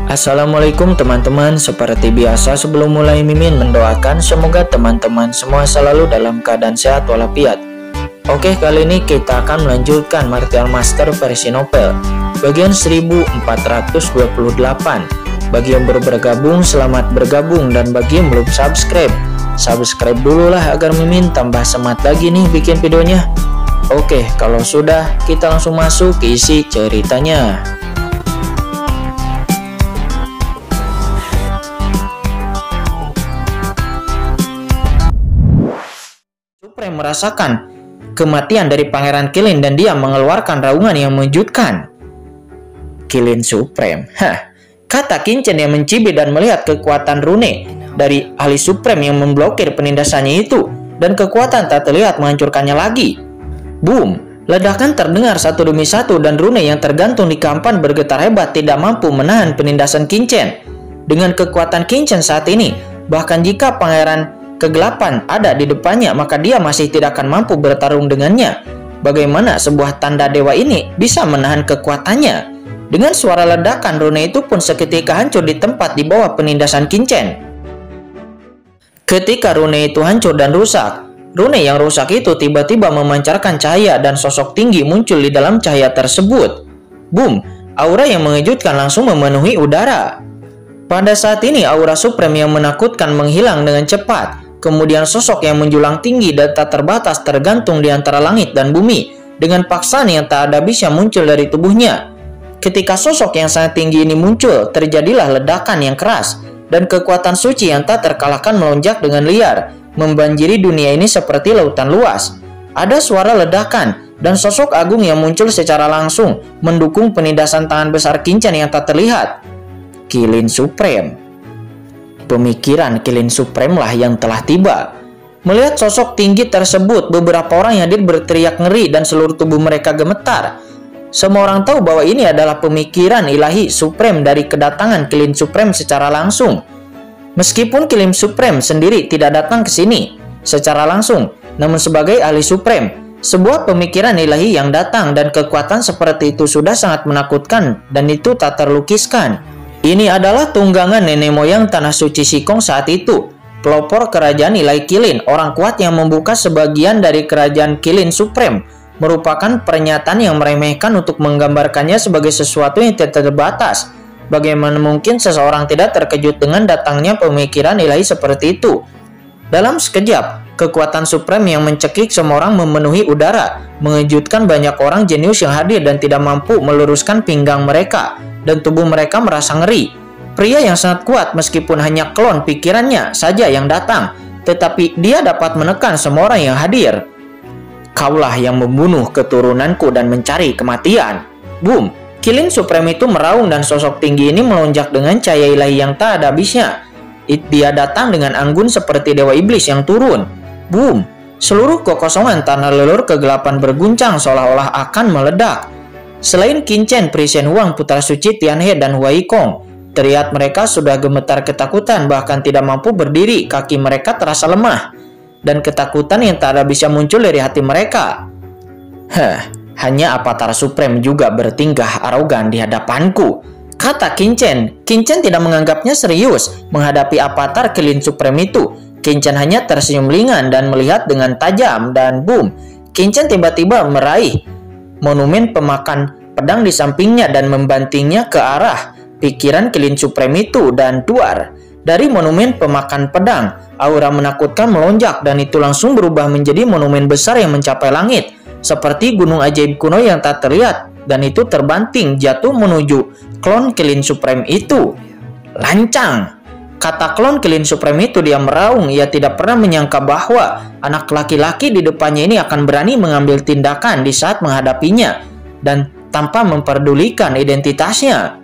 Assalamualaikum teman-teman. Seperti biasa sebelum mulai Mimin mendoakan semoga teman-teman semua selalu dalam keadaan sehat walafiat. Oke, kali ini kita akan melanjutkan Martial Master versi novel bagian 1428. Bagi yang baru bergabung, selamat bergabung, dan bagi yang belum subscribe dulu lah agar Mimin tambah semangat lagi nih bikin videonya. Oke, kalau sudah, kita langsung masuk ke isi ceritanya. Supreme merasakan kematian dari Pangeran Qilin dan dia mengeluarkan raungan yang mengejutkan. Qilin Supreme, kata Qinchen yang mencibir dan melihat kekuatan rune dari ahli Supreme yang memblokir penindasannya itu, dan kekuatan tak terlihat menghancurkannya lagi. Boom, ledakan terdengar satu demi satu dan rune yang tergantung di kampan bergetar hebat tidak mampu menahan penindasan Qinchen. Dengan kekuatan Qinchen saat ini, bahkan jika Pangeran Kegelapan ada di depannya, maka dia masih tidak akan mampu bertarung dengannya. Bagaimana sebuah tanda dewa ini bisa menahan kekuatannya? Dengan suara ledakan, rune itu pun seketika hancur di tempat di bawah penindasan Qinchen. Ketika rune itu hancur dan rusak, rune yang rusak itu tiba-tiba memancarkan cahaya dan sosok tinggi muncul di dalam cahaya tersebut. Boom, aura yang mengejutkan langsung memenuhi udara. Pada saat ini aura Supreme yang menakutkan menghilang dengan cepat. Kemudian sosok yang menjulang tinggi dan tak terbatas tergantung di antara langit dan bumi dengan paksaan yang tak ada habisnya muncul dari tubuhnya. Ketika sosok yang sangat tinggi ini muncul, terjadilah ledakan yang keras dan kekuatan suci yang tak terkalahkan melonjak dengan liar, membanjiri dunia ini seperti lautan luas. Ada suara ledakan dan sosok agung yang muncul secara langsung mendukung penindasan tangan besar Qinchen yang tak terlihat. Qilin Supreme. Pemikiran Qilin Supreme lah yang telah tiba. Melihat sosok tinggi tersebut, beberapa orang yang hadir berteriak ngeri dan seluruh tubuh mereka gemetar. Semua orang tahu bahwa ini adalah pemikiran ilahi Supreme dari kedatangan Qilin Supreme secara langsung. Meskipun Qilin Supreme sendiri tidak datang ke sini secara langsung, namun sebagai ahli Supreme, sebuah pemikiran ilahi yang datang dan kekuatan seperti itu sudah sangat menakutkan dan itu tak terlukiskan. Ini adalah tunggangan nenek moyang Tanah Suci Shikong saat itu, pelopor kerajaan ilahi Qilin, orang kuat yang membuka sebagian dari kerajaan Qilin Supreme, merupakan pernyataan yang meremehkan untuk menggambarkannya sebagai sesuatu yang tidak terbatas. Bagaimana mungkin seseorang tidak terkejut dengan datangnya pemikiran ilahi seperti itu? Dalam sekejap, kekuatan Supreme yang mencekik semua orang memenuhi udara, mengejutkan banyak orang jenius yang hadir dan tidak mampu meluruskan pinggang mereka, dan tubuh mereka merasa ngeri. Pria yang sangat kuat meskipun hanya klon pikirannya saja yang datang, tetapi dia dapat menekan semua orang yang hadir. Kaulah yang membunuh keturunanku dan mencari kematian. Boom, Qilin Supreme itu meraung dan sosok tinggi ini melonjak dengan cahaya ilahi yang tak ada habisnya. Dia datang dengan anggun seperti dewa iblis yang turun. Boom, seluruh kekosongan tanah lelur kegelapan berguncang seolah-olah akan meledak. Selain Qinchen, Pri Shen Huang, putra suci Tianhe, dan Huai Kong, terlihat mereka sudah gemetar ketakutan, bahkan tidak mampu berdiri, kaki mereka terasa lemah, dan ketakutan yang tak ada bisa muncul dari hati mereka. Hanya Avatar Supreme juga bertingkah arogan di hadapanku, kata Qinchen. Qinchen tidak menganggapnya serius menghadapi Avatar Qilin Supreme itu. Qinchen hanya tersenyum ringan dan melihat dengan tajam, dan boom, Qinchen tiba-tiba meraih monumen pemakan pedang di sampingnya dan membantingnya ke arah pikiran Qilin Supreme itu, dan duar dari monumen pemakan pedang, aura menakutkan melonjak dan itu langsung berubah menjadi monumen besar yang mencapai langit seperti gunung ajaib kuno yang tak terlihat, dan itu terbanting jatuh menuju klon Qilin Supreme itu. Lancang, kata klon Qilin Supreme itu. Dia meraung. Ia tidak pernah menyangka bahwa anak laki-laki di depannya ini akan berani mengambil tindakan di saat menghadapinya dan tanpa memperdulikan identitasnya.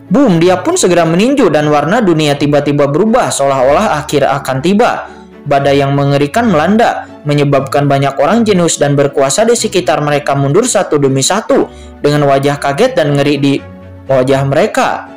Boom, dia pun segera meninju dan warna dunia tiba-tiba berubah seolah-olah akhir akan tiba. Badai yang mengerikan melanda, menyebabkan banyak orang jenius dan berkuasa di sekitar mereka mundur satu demi satu dengan wajah kaget dan ngeri di wajah mereka.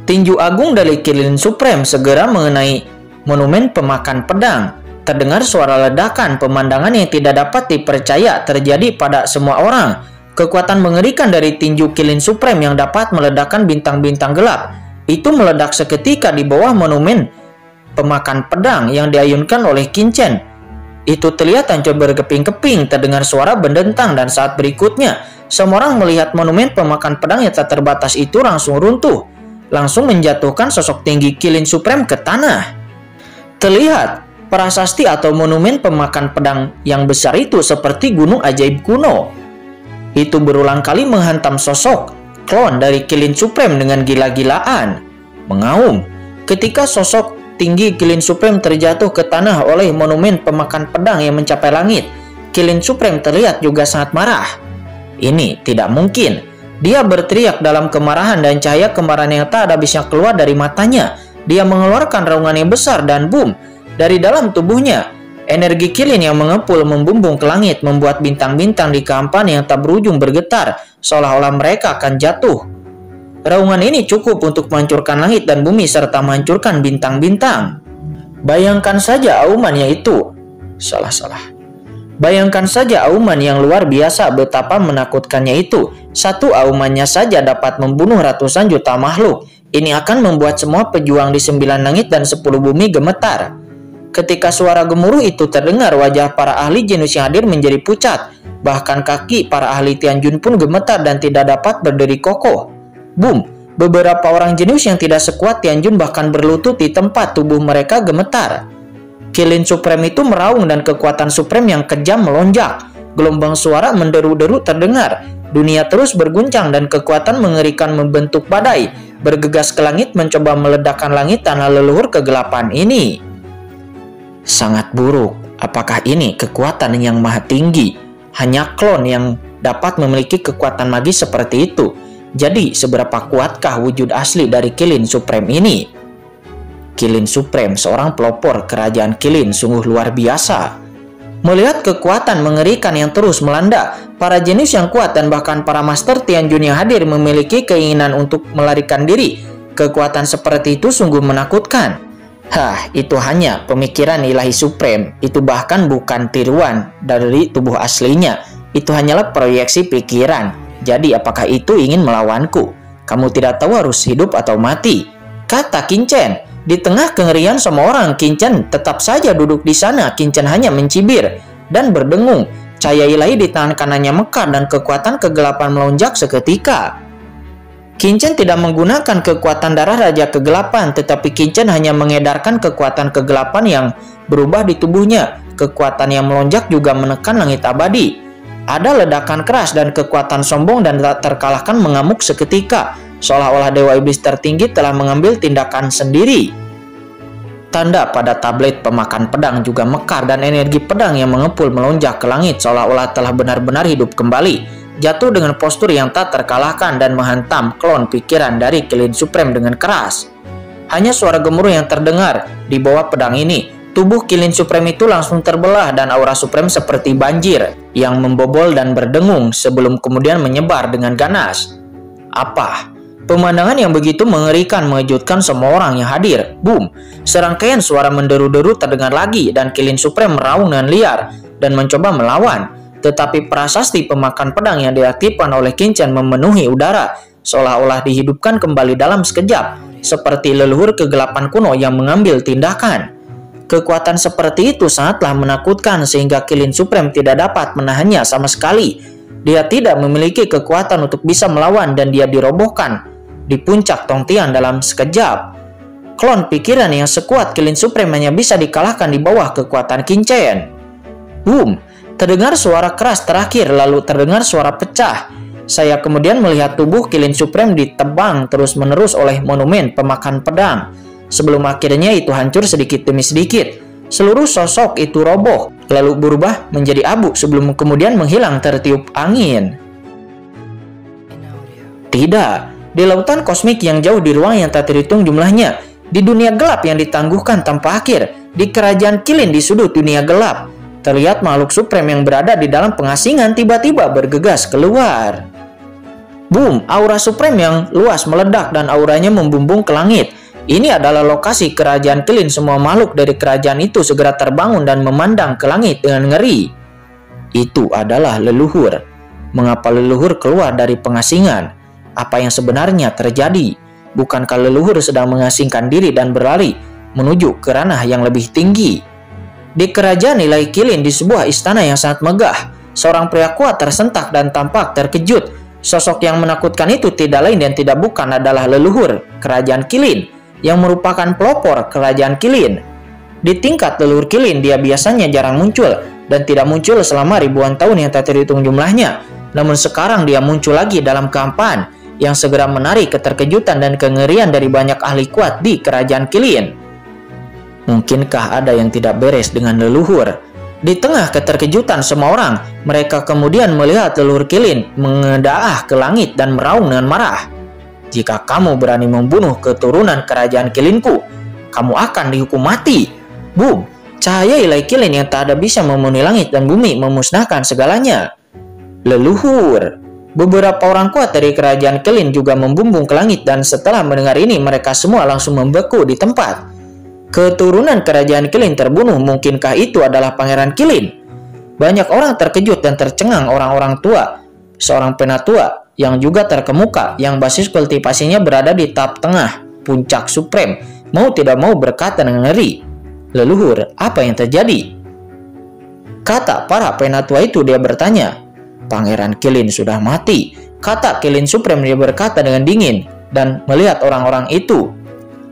Tinju agung dari Qilin Supreme segera mengenai monumen pemakan pedang. Terdengar suara ledakan, pemandangan yang tidak dapat dipercaya terjadi pada semua orang. Kekuatan mengerikan dari tinju Qilin Supreme yang dapat meledakkan bintang-bintang gelap. itu meledak seketika di bawah monumen pemakan pedang yang diayunkan oleh Qin Chen. Itu terlihat hancur berkeping-keping, terdengar suara berdentang, dan saat berikutnya semua orang melihat monumen pemakan pedang yang tak terbatas itu langsung runtuh, langsung menjatuhkan sosok tinggi Qilin Supreme ke tanah. Terlihat prasasti atau monumen pemakan pedang yang besar itu seperti gunung ajaib kuno. Itu berulang kali menghantam sosok klon dari Qilin Supreme dengan gila-gilaan, mengaum. Ketika sosok tinggi Qilin Supreme terjatuh ke tanah oleh monumen pemakan pedang yang mencapai langit, Qilin Supreme terlihat juga sangat marah. Ini tidak mungkin. Dia berteriak dalam kemarahan dan cahaya kemarahan yang tak ada habisnya keluar dari matanya. Dia mengeluarkan raungan yang besar dan boom, dari dalam tubuhnya energi Qilin yang mengepul membumbung ke langit, membuat bintang-bintang di kehampaan yang tak berujung bergetar, seolah-olah mereka akan jatuh. Raungan ini cukup untuk menghancurkan langit dan bumi serta menghancurkan bintang-bintang. Bayangkan saja aumannya itu. Bayangkan saja auman yang luar biasa, betapa menakutkannya itu. Satu aumannya saja dapat membunuh ratusan juta makhluk. Ini akan membuat semua pejuang di 9 langit dan 10 bumi gemetar. Ketika suara gemuruh itu terdengar, wajah para ahli jenius yang hadir menjadi pucat. Bahkan kaki para ahli Tianjun pun gemetar dan tidak dapat berdiri kokoh. Boom! Beberapa orang jenius yang tidak sekuat Tianjun bahkan berlutut di tempat, tubuh mereka gemetar. Qilin Supreme itu meraung dan kekuatan Supreme yang kejam melonjak. Gelombang suara menderu-deru terdengar. Dunia terus berguncang dan kekuatan mengerikan membentuk badai, bergegas ke langit mencoba meledakkan langit tanah leluhur kegelapan ini. Sangat buruk. Apakah ini kekuatan yang maha tinggi? Hanya klon yang dapat memiliki kekuatan magis seperti itu. Jadi, seberapa kuatkah wujud asli dari Qilin Supreme ini? Qilin Supreme, seorang pelopor kerajaan Qilin, sungguh luar biasa. Melihat kekuatan mengerikan yang terus melanda, para jenius yang kuat dan bahkan para master Tianjun yang hadir memiliki keinginan untuk melarikan diri. Kekuatan seperti itu sungguh menakutkan. Itu hanya pemikiran ilahi Supreme. Itu bahkan bukan tiruan dari tubuh aslinya. Itu hanyalah proyeksi pikiran. Jadi apakah itu ingin melawanku? Kamu tidak tahu harus hidup atau mati, kata Qin Chen. Di tengah kengerian semua orang, Qin Chen tetap saja duduk di sana. Qin Chen hanya mencibir dan berdengung. Cahaya ilahi di tangan kanannya mekar dan kekuatan kegelapan melonjak seketika. Qin Chen tidak menggunakan kekuatan darah Raja Kegelapan, tetapi Qin Chen hanya mengedarkan kekuatan kegelapan yang berubah di tubuhnya. Kekuatan yang melonjak juga menekan langit abadi. Ada ledakan keras dan kekuatan sombong dan tak terkalahkan mengamuk seketika. Seolah-olah Dewa Iblis tertinggi telah mengambil tindakan sendiri. Tanda pada tablet pemakan pedang juga mekar dan energi pedang yang mengepul melonjak ke langit seolah-olah telah benar-benar hidup kembali. Jatuh dengan postur yang tak terkalahkan dan menghantam klon pikiran dari Qilin Supreme dengan keras. Hanya suara gemuruh yang terdengar di bawah pedang ini. Tubuh Qilin Supreme itu langsung terbelah dan aura Supreme seperti banjir yang membobol dan berdengung sebelum kemudian menyebar dengan ganas. Apa? Pemandangan yang begitu mengerikan mengejutkan semua orang yang hadir. Boom! Serangkaian suara menderu-deru terdengar lagi dan Qilin Supreme meraung dengan liar dan mencoba melawan. Tetapi prasasti pemakan pedang yang diaktifkan oleh Qin Chen memenuhi udara, seolah-olah dihidupkan kembali dalam sekejap, seperti leluhur kegelapan kuno yang mengambil tindakan. Kekuatan seperti itu sangatlah menakutkan sehingga Qilin Supreme tidak dapat menahannya sama sekali. Dia tidak memiliki kekuatan untuk bisa melawan dan dia dirobohkan di puncak Tongtian dalam sekejap. Klon pikiran yang sekuat Qilin Supreme hanya bisa dikalahkan di bawah kekuatan Qin Chen. Boom! Terdengar suara keras terakhir, lalu terdengar suara pecah. Saya kemudian melihat tubuh Qilin Supreme ditebang terus-menerus oleh monumen pemakan pedang. Sebelum akhirnya itu hancur sedikit demi sedikit. Seluruh sosok itu roboh, lalu berubah menjadi abu sebelum kemudian menghilang tertiup angin. Tidak. Di lautan kosmik yang jauh di ruang yang tak terhitung jumlahnya, di dunia gelap yang ditangguhkan tanpa akhir, di kerajaan Qilin di sudut dunia gelap, terlihat makhluk Supreme yang berada di dalam pengasingan tiba-tiba bergegas keluar. Boom! Aura Supreme yang luas meledak dan auranya membumbung ke langit. Ini adalah lokasi kerajaan Qilin. Semua makhluk dari kerajaan itu segera terbangun dan memandang ke langit dengan ngeri. Itu adalah leluhur. Mengapa leluhur keluar dari pengasingan? Apa yang sebenarnya terjadi? Bukankah leluhur sedang mengasingkan diri dan berlari menuju ke ranah yang lebih tinggi? Di kerajaan nilai Qilin di sebuah istana yang sangat megah, seorang pria kuat tersentak dan tampak terkejut. Sosok yang menakutkan itu tidak lain dan tidak bukan adalah leluhur kerajaan Qilin yang merupakan pelopor kerajaan Qilin. Di tingkat leluhur Qilin, dia biasanya jarang muncul dan tidak muncul selama ribuan tahun yang tak terhitung jumlahnya. Namun sekarang dia muncul lagi dalam kehampaan yang segera menarik keterkejutan dan kengerian dari banyak ahli kuat di kerajaan Qilin. Mungkinkah ada yang tidak beres dengan leluhur? Di tengah keterkejutan semua orang, mereka kemudian melihat leluhur Qilin mengedaah ke langit dan meraung dengan marah. "Jika kamu berani membunuh keturunan kerajaan Qilinku, kamu akan dihukum mati." Boom! Cahaya ilahi Qilin yang tak ada bisa memenuhi langit dan bumi memusnahkan segalanya. Leluhur! Beberapa orang kuat dari kerajaan Qilin juga membumbung ke langit dan setelah mendengar ini mereka semua langsung membeku di tempat. Keturunan kerajaan Qilin terbunuh, mungkinkah itu adalah Pangeran Qilin? Banyak orang terkejut dan tercengang. Orang-orang tua, seorang penatua yang juga terkemuka yang basis kultivasinya berada di tahap tengah puncak supreme, mau tidak mau berkata dengan ngeri, "Leluhur, apa yang terjadi?" Kata para penatua itu, dia bertanya, "Pangeran Qilin sudah mati," kata Qilin Supreme. Dia berkata dengan dingin dan melihat orang-orang itu.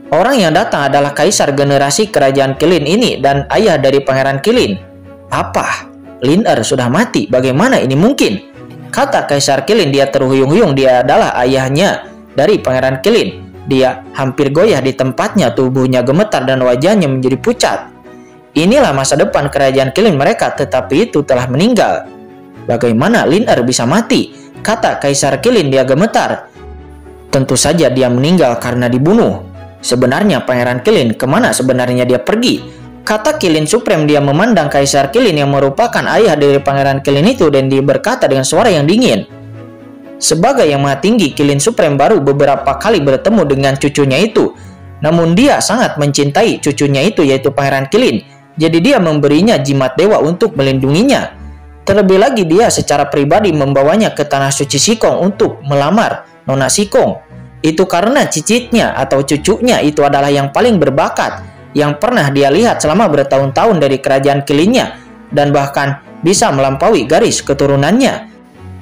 Orang yang datang adalah kaisar generasi kerajaan Qilin ini dan ayah dari Pangeran Qilin. "Apa? Lin Er sudah mati? Bagaimana ini mungkin?" Kata kaisar Qilin. Dia terhuyung-huyung, dia adalah ayahnya dari Pangeran Qilin. Dia hampir goyah di tempatnya, tubuhnya gemetar dan wajahnya menjadi pucat. Inilah masa depan kerajaan Qilin mereka, tetapi itu telah meninggal. "Bagaimana Lin Er bisa mati?" kata kaisar Qilin. Dia gemetar. "Tentu saja dia meninggal karena dibunuh." "Sebenarnya Pangeran Qilin, kemana sebenarnya dia pergi?" kata Qilin Supreme. Dia memandang kaisar Qilin yang merupakan ayah dari Pangeran Qilin itu dan dia berkata dengan suara yang dingin. Sebagai yang maha tinggi, Qilin Supreme baru beberapa kali bertemu dengan cucunya itu. Namun dia sangat mencintai cucunya itu, yaitu Pangeran Qilin. Jadi dia memberinya jimat dewa untuk melindunginya. Terlebih lagi dia secara pribadi membawanya ke tanah suci Sikong untuk melamar Nona Sikong. Itu karena cicitnya atau cucunya itu adalah yang paling berbakat yang pernah dia lihat selama bertahun-tahun dari kerajaan Qilinnya dan bahkan bisa melampaui garis keturunannya.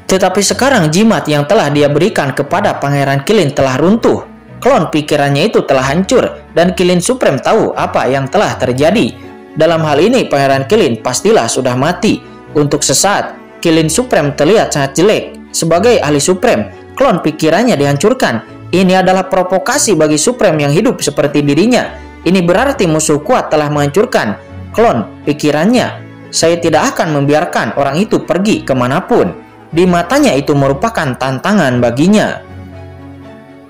Tetapi sekarang jimat yang telah dia berikan kepada Pangeran Qilin telah runtuh. Klon pikirannya itu telah hancur dan Qilin Supreme tahu apa yang telah terjadi. Dalam hal ini Pangeran Qilin pastilah sudah mati. Untuk sesaat, Qilin Supreme terlihat sangat jelek. Sebagai ahli Supreme, klon pikirannya dihancurkan. Ini adalah provokasi bagi Supreme yang hidup seperti dirinya. Ini berarti musuh kuat telah menghancurkan klon pikirannya. Saya tidak akan membiarkan orang itu pergi kemanapun. Di matanya itu merupakan tantangan baginya.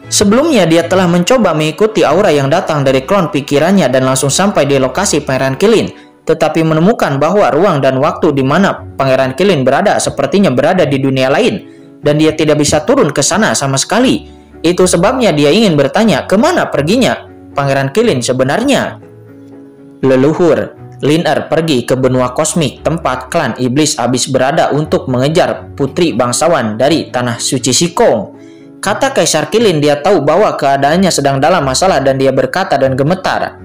Sebelumnya dia telah mencoba mengikuti aura yang datang dari klon pikirannya dan langsung sampai di lokasi Pangeran Qilin. Tetapi menemukan bahwa ruang dan waktu di mana Pangeran Qilin berada sepertinya berada di dunia lain. Dan dia tidak bisa turun ke sana sama sekali. Itu sebabnya dia ingin bertanya kemana perginya Pangeran Qilin sebenarnya. Leluhur, Lin Er pergi ke benua kosmik tempat klan iblis abis berada untuk mengejar putri bangsawan dari tanah suci Sikong. Kata Kaisar Qilin, dia tahu bahwa keadaannya sedang dalam masalah dan dia berkata dan gemetar.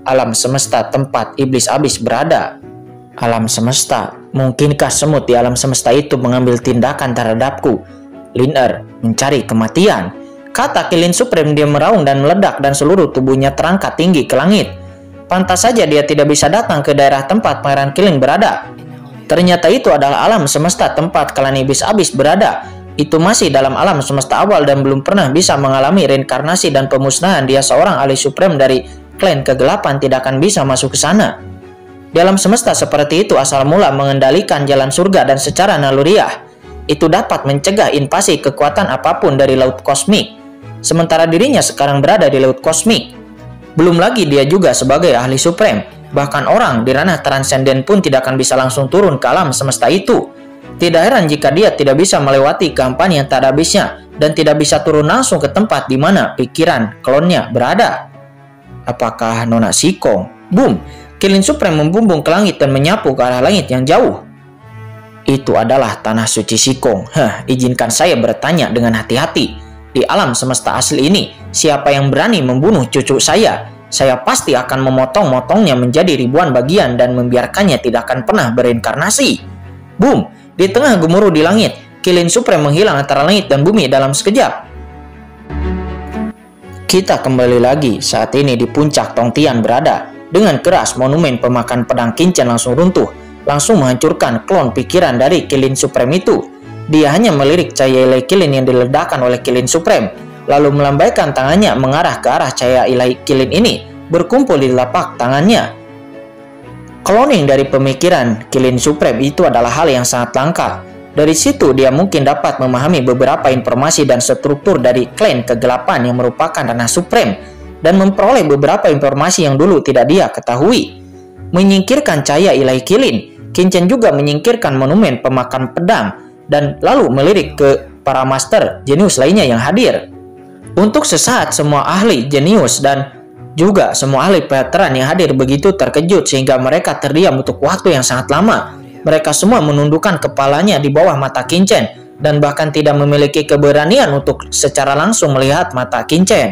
Alam semesta tempat iblis abis berada. Alam semesta, mungkinkah semut di alam semesta itu mengambil tindakan terhadapku? Lin Er mencari kematian. Kata Qilin Supreme. Dia meraung dan meledak dan seluruh tubuhnya terangkat tinggi ke langit. Pantas saja dia tidak bisa datang ke daerah tempat Pangeran Qilin berada. Ternyata itu adalah alam semesta tempat klan iblis abis berada. Itu masih dalam alam semesta awal dan belum pernah bisa mengalami reinkarnasi dan pemusnahan. Dia seorang ahli supreme dari klan kegelapan, tidak akan bisa masuk ke sana. Di alam semesta seperti itu asal mula mengendalikan jalan surga dan secara naluriah itu dapat mencegah invasi kekuatan apapun dari laut kosmik. Sementara dirinya sekarang berada di laut kosmik. Belum lagi dia juga sebagai ahli supreme. Bahkan orang di ranah transenden pun tidak akan bisa langsung turun ke alam semesta itu. Tidak heran jika dia tidak bisa melewati kehampaan yang tak ada habisnya dan tidak bisa turun langsung ke tempat di mana pikiran klonnya berada. Apakah Nona Sikong? Boom! Qilin Supreme membumbung ke langit dan menyapu ke arah langit yang jauh. Itu adalah tanah suci Sikong. Izinkan saya bertanya dengan hati-hati. Di alam semesta asli ini, siapa yang berani membunuh cucu saya pasti akan memotong-motongnya menjadi ribuan bagian dan membiarkannya tidak akan pernah bereinkarnasi. Boom! Di tengah gemuruh di langit, Kilin Supreme menghilang antara langit dan bumi dalam sekejap. Kita kembali lagi saat ini di puncak Tongtian berada. Dengan keras, monumen pemakan pedang Qin Chen langsung runtuh, langsung menghancurkan klon pikiran dari Kilin Supreme itu. Dia hanya melirik cahaya ilahi Kilin yang diledakkan oleh Kilin Supreme, lalu melambaikan tangannya mengarah ke arah cahaya ilahi Kilin ini, berkumpul di telapak tangannya. Cloning dari pemikiran Kilin Supreme itu adalah hal yang sangat langka. Dari situ dia mungkin dapat memahami beberapa informasi dan struktur dari klan kegelapan yang merupakan ranah Supreme, dan memperoleh beberapa informasi yang dulu tidak dia ketahui. Menyingkirkan cahaya ilahi Kilin, Qin Chen juga menyingkirkan monumen pemakan pedang dan lalu melirik ke para master jenius lainnya yang hadir. Untuk sesaat semua ahli jenius dan juga semua ahli veteran yang hadir begitu terkejut sehingga mereka terdiam untuk waktu yang sangat lama. Mereka semua menundukkan kepalanya di bawah mata Qin Chen dan bahkan tidak memiliki keberanian untuk secara langsung melihat mata Qin Chen.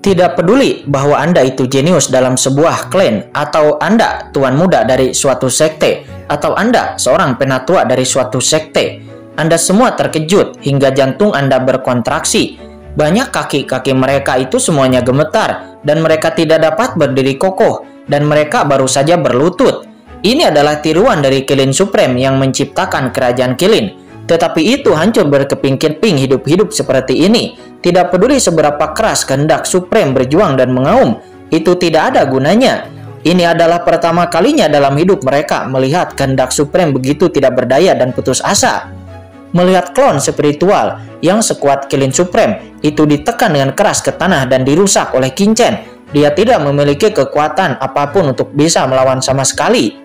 Tidak peduli bahwa Anda itu jenius dalam sebuah klan, atau Anda tuan muda dari suatu sekte, atau Anda seorang penatua dari suatu sekte. Anda semua terkejut hingga jantung Anda berkontraksi. Banyak kaki-kaki mereka itu semuanya gemetar, dan mereka tidak dapat berdiri kokoh, dan mereka baru saja berlutut. Ini adalah tiruan dari Kilin Supreme yang menciptakan kerajaan Kilin. Tetapi itu hancur berkeping-keping hidup-hidup seperti ini. Tidak peduli seberapa keras kehendak Supreme berjuang dan mengaum, itu tidak ada gunanya. Ini adalah pertama kalinya dalam hidup mereka melihat kehendak Supreme begitu tidak berdaya dan putus asa. Melihat klon spiritual yang sekuat Kilin Supreme itu ditekan dengan keras ke tanah dan dirusak oleh Qin Chen, dia tidak memiliki kekuatan apapun untuk bisa melawan sama sekali.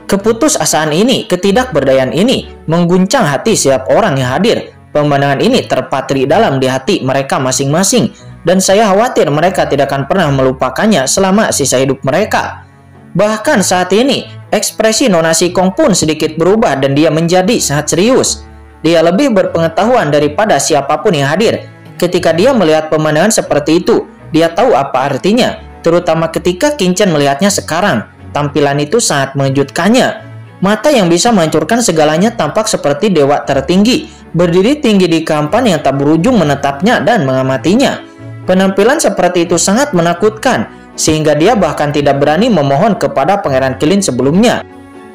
Keputusasaan ini, ketidakberdayaan ini mengguncang hati setiap orang yang hadir. Pemandangan ini terpatri dalam di hati mereka masing-masing, dan saya khawatir mereka tidak akan pernah melupakannya selama sisa hidup mereka. Bahkan saat ini, ekspresi Nona Sikong pun sedikit berubah dan dia menjadi sangat serius. Dia lebih berpengetahuan daripada siapapun yang hadir. Ketika dia melihat pemandangan seperti itu, dia tahu apa artinya, terutama ketika Qin Chen melihatnya sekarang. Tampilan itu sangat mengejutkannya. Mata yang bisa menghancurkan segalanya tampak seperti dewa tertinggi, berdiri tinggi di kampan yang tak berujung menetapnya dan mengamatinya. Penampilan seperti itu sangat menakutkan, sehingga dia bahkan tidak berani memohon kepada Pangeran Kilin sebelumnya.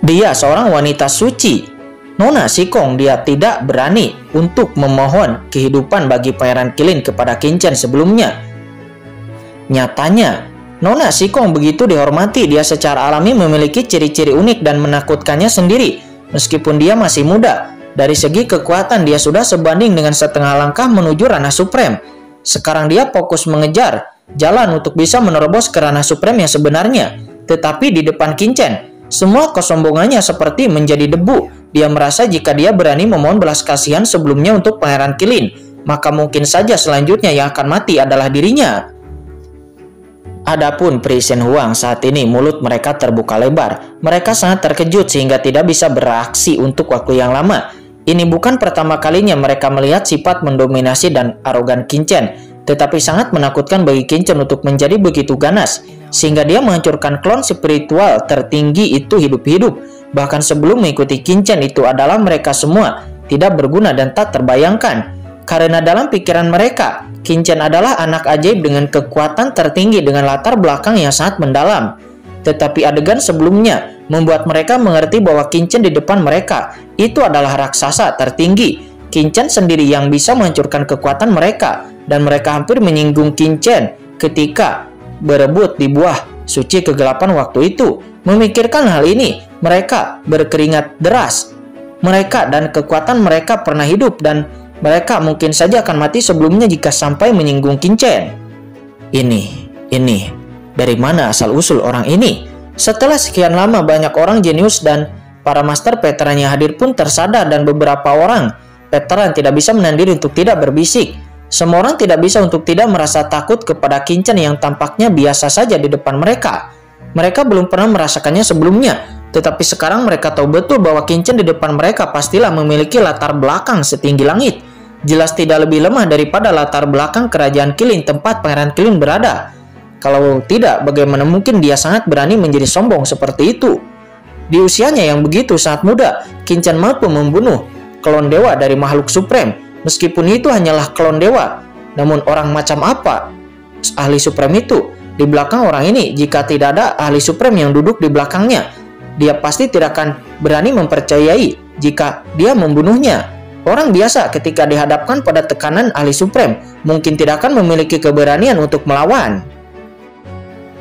Dia seorang wanita suci. Nona Sikong dia tidak berani untuk memohon kehidupan bagi Pangeran Kilin kepada Qin Chen sebelumnya. Nyatanya, Nona Sikong begitu dihormati. Dia secara alami memiliki ciri-ciri unik dan menakutkannya sendiri. Meskipun dia masih muda, dari segi kekuatan dia sudah sebanding dengan setengah langkah menuju ranah Supreme. Sekarang dia fokus mengejar jalan untuk bisa menerobos ke ranah Supreme yang sebenarnya. Tetapi di depan Qin Chen, semua kesombongannya seperti menjadi debu. Dia merasa jika dia berani memohon belas kasihan sebelumnya untuk Pangeran Kilin, maka mungkin saja selanjutnya yang akan mati adalah dirinya. Adapun Pri Shen Huang saat ini mulut mereka terbuka lebar. Mereka sangat terkejut sehingga tidak bisa bereaksi untuk waktu yang lama. Ini bukan pertama kalinya mereka melihat sifat mendominasi dan arogan Qin Chen, tetapi sangat menakutkan bagi Qin Chen untuk menjadi begitu ganas, sehingga dia menghancurkan klon spiritual tertinggi itu hidup-hidup. Bahkan sebelum mengikuti Qin Chen itu adalah mereka semua tidak berguna dan tak terbayangkan. Karena dalam pikiran mereka, Qin Chen adalah anak ajaib dengan kekuatan tertinggi dengan latar belakang yang sangat mendalam. Tetapi adegan sebelumnya membuat mereka mengerti bahwa Qin Chen di depan mereka itu adalah raksasa tertinggi. Qin Chen sendiri yang bisa menghancurkan kekuatan mereka, dan mereka hampir menyinggung Qin Chen ketika berebut di buah suci kegelapan waktu itu. Memikirkan hal ini, mereka berkeringat deras. Mereka dan kekuatan mereka pernah hidup, dan mereka mungkin saja akan mati sebelumnya jika sampai menyinggung Qin Chen. Ini, dari mana asal-usul orang ini? Setelah sekian lama banyak orang jenius dan para master veteran yang hadir pun tersadar, dan beberapa orang veteran tidak bisa menahan diri untuk tidak berbisik. Semua orang tidak bisa untuk tidak merasa takut kepada Qin Chen yang tampaknya biasa saja di depan mereka. Mereka belum pernah merasakannya sebelumnya, tetapi sekarang mereka tahu betul bahwa Qin Chen di depan mereka pastilah memiliki latar belakang setinggi langit. jelas tidak lebih lemah daripada latar belakang kerajaan Qilin tempat Pangeran Qilin berada. Kalau tidak, bagaimana mungkin dia sangat berani menjadi sombong seperti itu? Di usianya yang begitu sangat muda, Qin Chen mampu membunuh klon dewa dari makhluk supreme. Meskipun itu hanyalah klon dewa, namun orang macam apa ahli supreme itu di belakang orang ini? Jika tidak ada ahli supreme yang duduk di belakangnya, dia pasti tidak akan berani mempercayai jika dia membunuhnya. Orang biasa ketika dihadapkan pada tekanan ahli supreme mungkin tidak akan memiliki keberanian untuk melawan.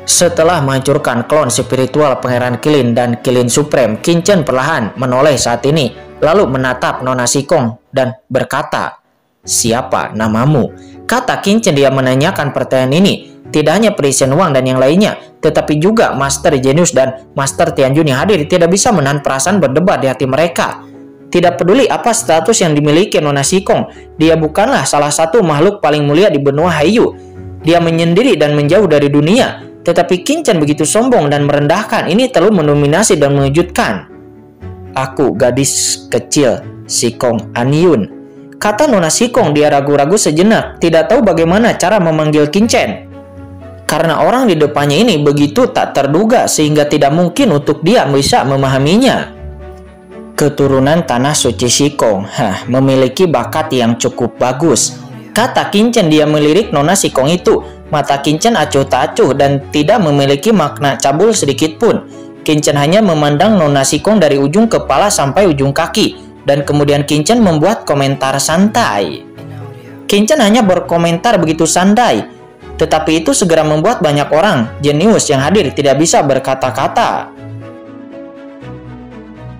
Setelah menghancurkan klon spiritual Pangeran Qilin dan Qilin Supreme, Qin Chen perlahan menoleh saat ini, lalu menatap Nona Xikong dan berkata, "Siapa namamu?" Kata Qin Chen, dia menanyakan pertanyaan ini. Tidak hanya Peri Shen Wang dan yang lainnya, tetapi juga Master Genius dan Master Tianjun yang hadir tidak bisa menahan perasaan berdebar di hati mereka. Tidak peduli apa status yang dimiliki Nona Xikong, dia bukanlah salah satu makhluk paling mulia di benua Haiyu. Dia menyendiri dan menjauh dari dunia. Tetapi Qin Chen begitu sombong dan merendahkan. Ini terlalu mendominasi dan mengejutkan. "Aku gadis kecil, Xikong Anyun," kata Nona Xikong. Dia ragu-ragu sejenak, tidak tahu bagaimana cara memanggil Qin Chen. Karena orang di depannya ini begitu tak terduga sehingga tidak mungkin untuk dia bisa memahaminya. "Keturunan tanah suci Xikong, memiliki bakat yang cukup bagus," kata Qin Chen. Dia melirik Nona Xikong itu. Mata Qin Chen acuh tak acuh dan tidak memiliki makna cabul sedikit pun. Qin Chen hanya memandang Nona Xikong dari ujung kepala sampai ujung kaki, dan kemudian Qin Chen membuat komentar santai. Qin Chen hanya berkomentar begitu santai, tetapi itu segera membuat banyak orang jenius yang hadir tidak bisa berkata-kata.